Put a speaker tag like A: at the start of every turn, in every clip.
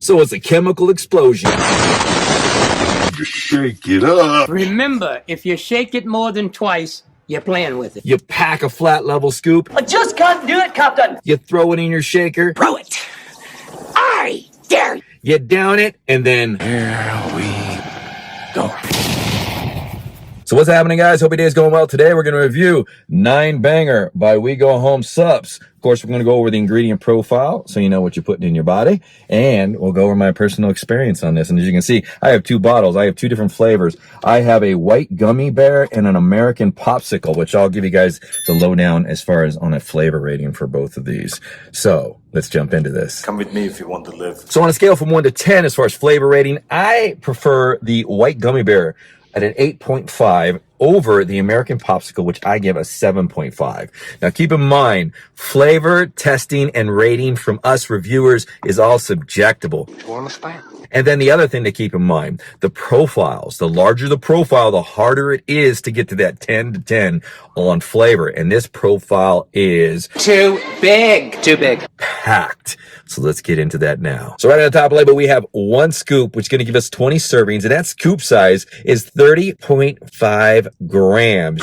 A: So it's a chemical explosion.
B: Just shake it up.
C: Remember, if you shake it more than twice, you're playing with it.
A: You pack a flat level scoop.
C: I just can't do it, Captain.
A: You throw it in your shaker.
C: Throw it. I dare you.
A: You down it, and then
B: Here we go.
A: So what's happening, guys? Hope your day is going well. Today we're going to review 9 Banger by Wegohome Subs. Of course, we're going to go over the ingredient profile so you know what you're putting in your body, and we'll go over my personal experience on this. And as you can see, I have 2 bottles. I have 2 different flavors. I have a white gummy bear and an American popsicle, which I'll give you guys the lowdown as far as on a flavor rating for both of these. So let's jump into this.
B: Come with me if you want to live.
A: So on a scale from 1 to 10 as far as flavor rating, I prefer the white gummy bear at an 8.5 over the American popsicle, which I give a 7.5. Now keep in mind, flavor testing and rating from us reviewers is all subjectable.
B: You understand?
A: And then the other thing to keep in mind, the profiles. The larger the profile, the harder it is to get to that 10 to 10 on flavor. And this profile is
C: Too big. Too big.
A: packed. So let's get into that now. So right on the top label, we have 1 scoop, which is going to give us 20 servings. And that scoop size is 30.5 grams.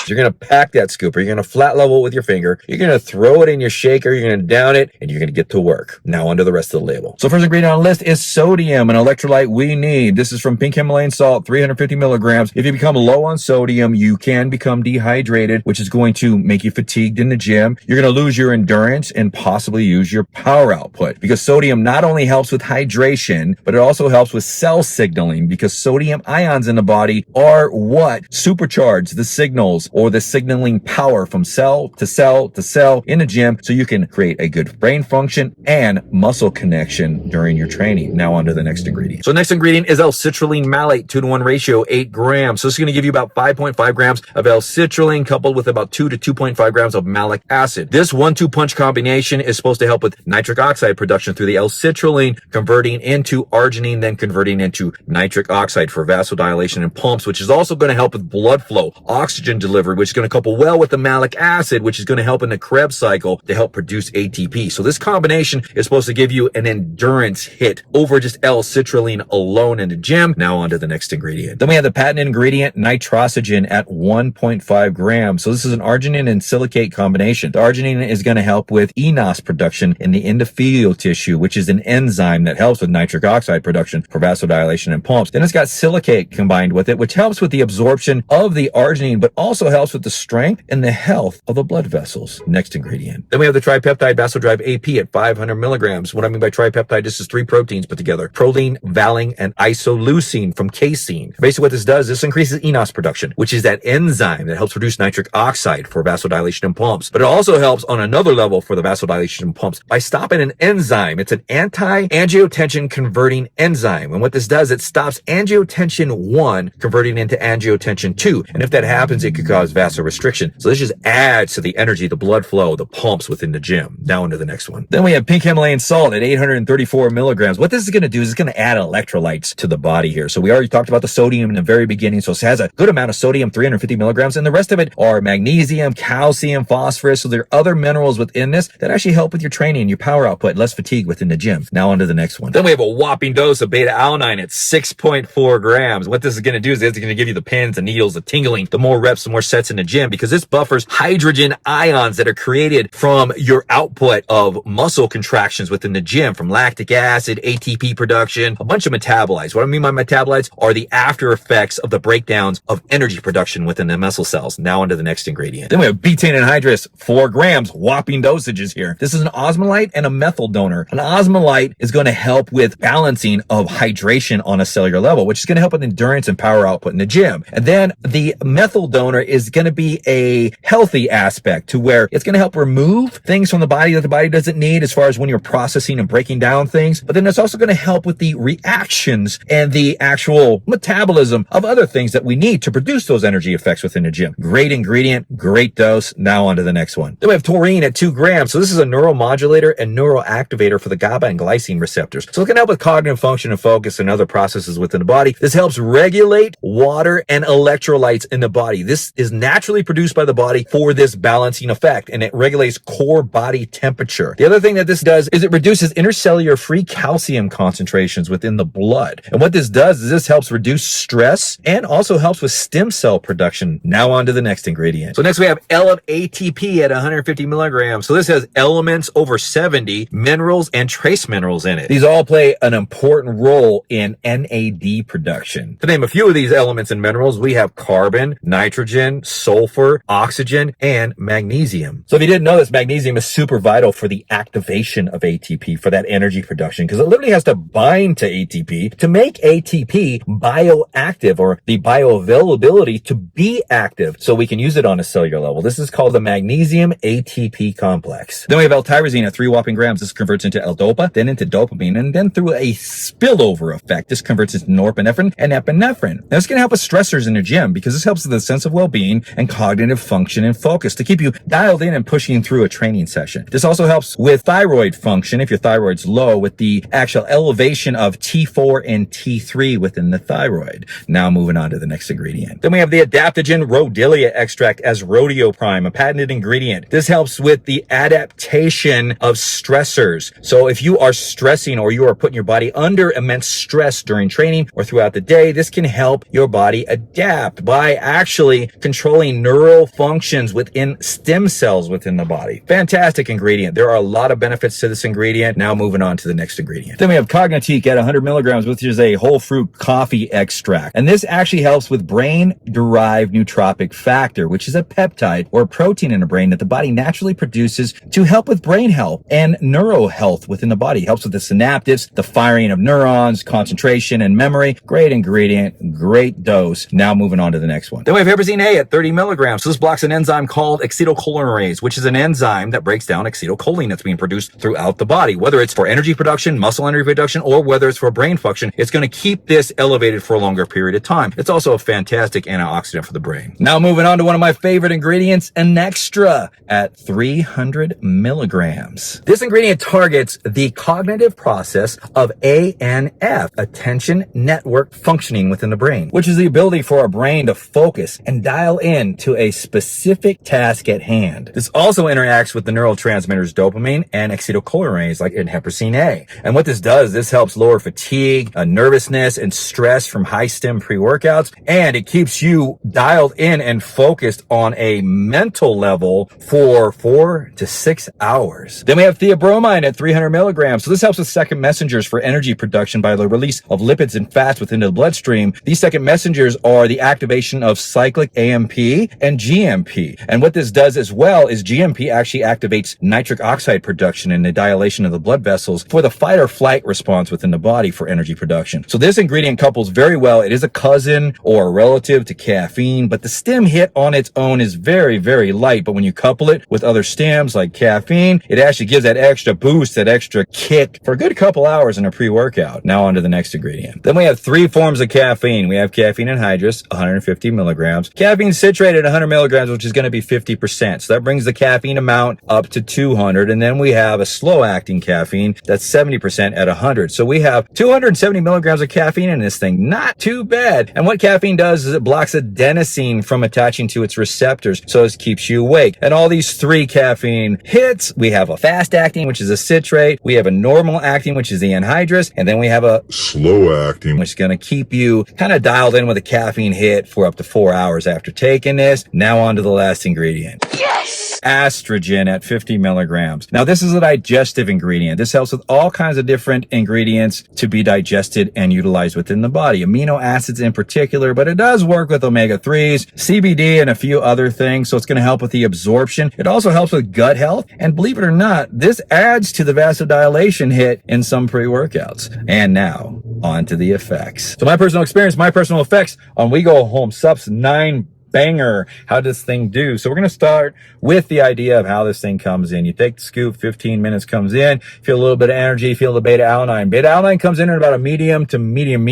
A: You're going to pack that scoop, or you're going to flat level it with your finger. You're going to throw it in your shaker. You're going to down it, and you're going to get to work. Now onto the rest of the label. So first ingredient on the list is sodium, an electrolyte we need. This is from pink Himalayan salt, 350 milligrams. If you become low on sodium, you can become dehydrated, which is going to make you fatigued in the gym. You're going to lose your endurance and possibly use your power output, because sodium not only helps with hydration, but it also helps with cell signaling, because sodium ions in the body are what supercharge the signals or the signaling power from cell to cell to cell in the gym, so you can create a good brain function and muscle connection during your training. Now on to the next ingredient. So next ingredient is L-citrulline malate, 2-to-1 ratio, 8 grams. So this is going to give you about 5.5 grams of L-citrulline coupled with about 2 to 2.5 grams of malic acid. This 1-2 punch combination is supposed to help with nitric oxide production through the L-citrulline, converting into arginine, then converting into nitric oxide for vasodilation and pumps, which is also going to help with blood flow, oxygen delivery, which is going to couple well with the malic acid, which is going to help in the Krebs cycle to help produce ATP. So this combination is supposed to give you an endurance hit over just L-citrulline alone in the gym. Now on to the next ingredient. Then we have the patent ingredient nitrosogen at 1.5 grams. So this is an arginine and silicate combination. The arginine is going to help with enos production in the endothelial tissue, which is an enzyme that helps with nitric oxide production for vasodilation and pumps. Then it's got silicate combined with it, which helps with the absorption of the arginine, but also helps with the strength and the health of the blood vessels. Next ingredient. Then we have the tripeptide vasodrive AP at 500 milligrams. What I mean by tripeptide, this is 3 proteins put together: proline, valine, and isoleucine from casein. Basically what this does, this increases enos production, which is that enzyme that helps produce nitric oxide for vasodilation and pumps. But it also helps on another level for the vasodilation and pumps by stopping an enzyme. It's an anti-angiotensin converting enzyme. And what this does, it stops angiotensin 1 converting into angiotensin 2. And if that happens, it could cause vasorestriction. So this just adds to the energy, the blood flow, the pumps within the gym. Now into the next one. Then we have pink Himalayan salt at 834 milligrams. What this is going to do is it's going to add electrolytes to the body here. So we already talked about the sodium in the very beginning. So it has a good amount of sodium, 350 milligrams, and the rest of it are magnesium, calcium, phosphorus. So there are other minerals within this that actually help with your training, your power output, less fatigue within the gym. Now on to the next one. Then we have a whopping dose of beta-alanine at 6.4 grams. What this is going to do is it's going to give you the pins, the needles, the tingling, the more reps, the more sets in the gym, because this buffers hydrogen ions that are created from your output of muscle contractions within the gym, from lactic acid, ATP production, a bunch of metabolites. What I mean by metabolites are the after effects of the breakdowns of energy production within the muscle cells. Now onto the next ingredient. Then we have betaine anhydrous, 4 grams, whopping dosages here. This is an osmolyte and a methyl donor. An osmolyte is going to help with balancing of hydration on a cellular level, which is going to help with endurance and power output in the gym. And then the methyl donor is going to be a healthy aspect to where it's going to help remove things from the body that the body doesn't need as far as when you're processing and breaking down things. But then it's also going to help with the reactions and the actual metabolism of other things that we need to produce those energy effects within the gym. Great ingredient, great dose. Now on to the next one. Then we have taurine at 2 grams. So this is a neuromodulator and neuroactivator for the GABA and glycine receptors. So it can help with cognitive function and focus and other processes within the body. This helps regulate water and electrolytes in the body. This this is naturally produced by the body for this balancing effect, and it regulates core body temperature. The other thing that this does is it reduces intercellular free calcium concentrations within the blood. And what this does is this helps reduce stress and also helps with stem cell production. Now on to the next ingredient. So next we have L of ATP at 150 milligrams. So this has elements over 70, minerals, and trace minerals in it. These all play an important role in NAD production. To name a few of these elements and minerals, we have carbon, nitrogen, sulfur, oxygen, and magnesium. So if you didn't know this, magnesium is super vital for the activation of ATP, for that energy production, because it literally has to bind to ATP to make ATP bioactive, or the bioavailability to be active, so we can use it on a cellular level. This is called the magnesium ATP complex. Then we have L-tyrosine at 3 whopping grams. This converts into L-dopa, then into dopamine, and then through a spillover effect, this converts into norepinephrine and epinephrine. Now, this can help with stressors in the gym because this helps with the sense of well-being and cognitive function and focus to keep you dialed in and pushing through a training session. This also helps with thyroid function if your thyroid's low, with the actual elevation of T4 and T3 within the thyroid. Now moving on to the next ingredient. Then we have the adaptogen rhodiola extract as Rhodioprime, a patented ingredient. This helps with the adaptation of stressors. So if you are stressing or you are putting your body under immense stress during training or throughout the day, this can help your body adapt by actually controlling neural functions within stem cells within the body. Fantastic ingredient. There are a lot of benefits to this ingredient. Now moving on to the next ingredient. Then we have Cognitique at 100 milligrams, which is a whole fruit coffee extract. And this actually helps with brain-derived nootropic factor, which is a peptide or a protein in the brain that the body naturally produces to help with brain health and neuro health within the body. It helps with the synaptics, the firing of neurons, concentration, and memory. Great ingredient, great dose. Now moving on to the next one. Then we have Herbazine A at 30 milligrams. So this blocks an enzyme called acetylcholinesterase, which is an enzyme that breaks down acetylcholine that's being produced throughout the body. Whether it's for energy production, muscle energy production, or whether it's for brain function, it's going to keep this elevated for a longer period of time. It's also a fantastic antioxidant for the brain. Now moving on to one of my favorite ingredients, an extra at 300 milligrams. This ingredient targets the cognitive process of ANF, attention network functioning within the brain, which is the ability for our brain to focus and dial in to a specific task at hand. This also interacts with the neurotransmitters dopamine and acetylcholinesterase, like in Herbazine A. And what this does, this helps lower fatigue, nervousness, and stress from high stim pre-workouts, and it keeps you dialed in and focused on a mental level for 4 to 6 hours. Then we have theobromine at 300 milligrams. So this helps with second messengers for energy production by the release of lipids and fats within the bloodstream. These second messengers are the activation of cyclic AMP and GMP. And what this does as well is GMP actually activates nitric oxide production and the dilation of the blood vessels for the fight or flight response within the body for energy production. So this ingredient couples very well. It is a cousin or a relative to caffeine, but the stem hit on its own is very, very light. But when you couple it with other stems like caffeine, it actually gives that extra boost, that extra kick for a good couple hours in a pre-workout. Now on to the next ingredient. Then we have 3 forms of caffeine. We have caffeine anhydrous, 150 milligrams. Caffeine citrate at 100 milligrams, which is going to be 50%. So that brings the caffeine amount up to 200. And then we have a slow-acting caffeine that's 70% at 100. So we have 270 milligrams of caffeine in this thing. Not too bad. And what caffeine does is it blocks adenosine from attaching to its receptors, so it keeps you awake. And all these 3 caffeine hits, we have a fast-acting, which is a citrate. We have a normal-acting, which is the anhydrous. And then we have a
B: slow-acting,
A: which is going to keep you kind of dialed in with a caffeine hit for up to 4 hours after taking this. Now on to the last ingredient. Yes! Estrogen at 50 milligrams. Now this is a digestive ingredient. This helps with all kinds of different ingredients to be digested and utilized within the body. Amino acids in particular, but it does work with omega-3s, CBD, and a few other things. So it's going to help with the absorption. It also helps with gut health. And believe it or not, this adds to the vasodilation hit in some pre-workouts. And now on to the effects. So my personal experience, my personal effects on Wegohome Sup's 9 banger. How does this thing do? So we're going to start with the idea of how this thing comes in. You take the scoop, 15 minutes comes in, feel a little bit of energy, feel the beta-alanine. Beta-alanine comes in at about a medium to medium.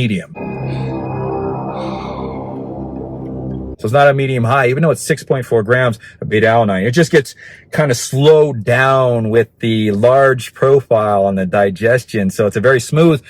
A: So it's not a medium high, even though it's 6.4 grams of beta alanine. It just gets kind of slowed down with the large profile on the digestion. So it's a very smooth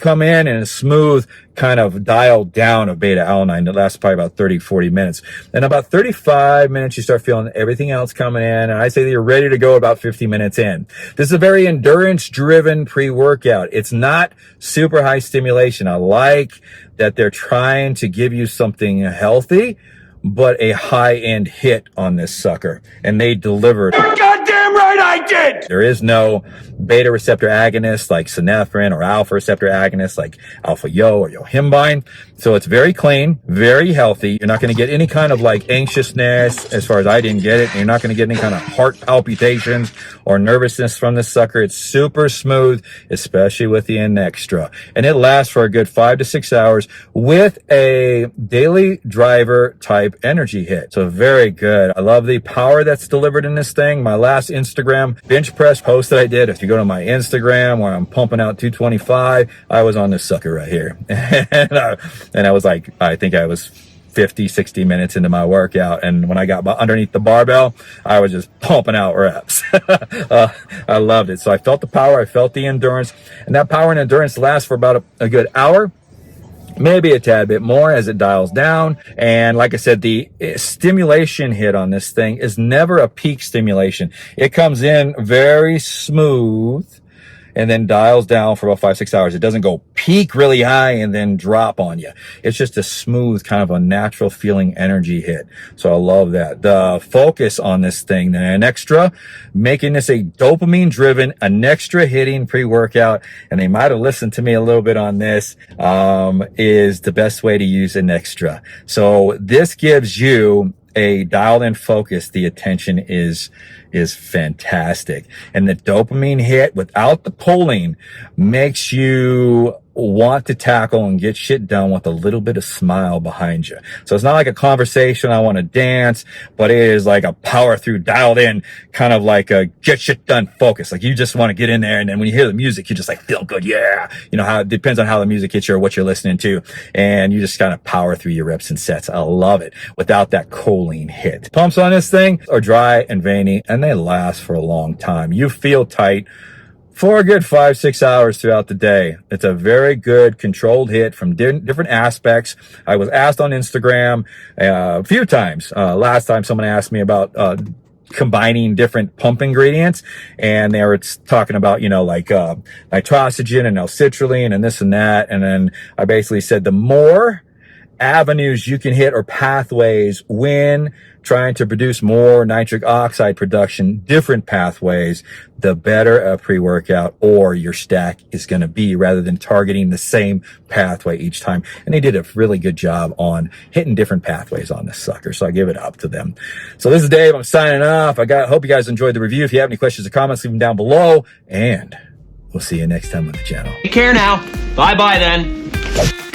A: come in and a smooth kind of dial down of beta alanine that lasts probably about 30, 40 minutes. And about 35 minutes, you start feeling everything else coming in. And I say that you're ready to go about 50 minutes in. This is a very endurance driven pre-workout. It's not super high stimulation. I like that they're trying to give you something healthy, but a high-end hit on this sucker. And they delivered.
B: You're goddamn right I did!
A: There is no beta receptor agonist like synephrine or alpha receptor agonist like alpha yo or yohimbine. So it's very clean, very healthy. You're not going to get any kind of like anxiousness, as far as I didn't get it. You're not going to get any kind of heart palpitations or nervousness from this sucker. It's super smooth, especially with the N-Extra. And it lasts for a good 5 to 6 hours with a daily driver type energy hit. So very good. I love the power that's delivered in this thing. My last Instagram bench press post that I did, if you go to my Instagram where I'm pumping out 225, I was on this sucker right here. And I was like, I think I was 50, 60 minutes into my workout. And when I got underneath the barbell, I was just pumping out reps. I loved it. So I felt the power. I felt the endurance. And that power and endurance lasts for about a good hour, maybe a tad bit more as it dials down. And like I said, the stimulation hit on this thing is never a peak stimulation. It comes in very smooth and then dials down for about 5-6 hours. It doesn't go peak really high and then drop on you. It's just a smooth, kind of a natural feeling energy hit. So I love that. The focus on this thing, an extra, making this a dopamine driven, an extra hitting pre-workout, and they might have listened to me a little bit on this, is the best way to use an extra. So this gives you a dialed in focus. The attention is fantastic. And the dopamine hit without the pulling makes you want to tackle and get shit done with a little bit of smile behind you. So it's not like a conversation, I want to dance, but it is like a power through, dialed in, kind of like a get shit done focus. Like you just want to get in there, and then when you hear the music, you just like feel good. Yeah. You know how it depends on how the music hits you or what you're listening to. And you just kind of power through your reps and sets. I love it without that choline hit. Pumps on this thing are dry and veiny, and they last for a long time. You feel tight for a good 5-6 hours throughout the day. It's a very good controlled hit from different aspects. I was asked on Instagram a few times. Last time someone asked me about combining different pump ingredients, and they were talking about, you know, like nitrogen and L-citrulline and this and that. And then I basically said the more avenues you can hit or pathways when trying to produce more nitric oxide production, different pathways, the better a pre-workout or your stack is going to be, rather than targeting the same pathway each time. And they did a really good job on hitting different pathways on this sucker. So I give it up to them. So this is Dave. I'm signing off. Hope you guys enjoyed the review. If you have any questions or comments, leave them down below, and we'll see you next time on the channel.
C: Take care now. Bye-bye then.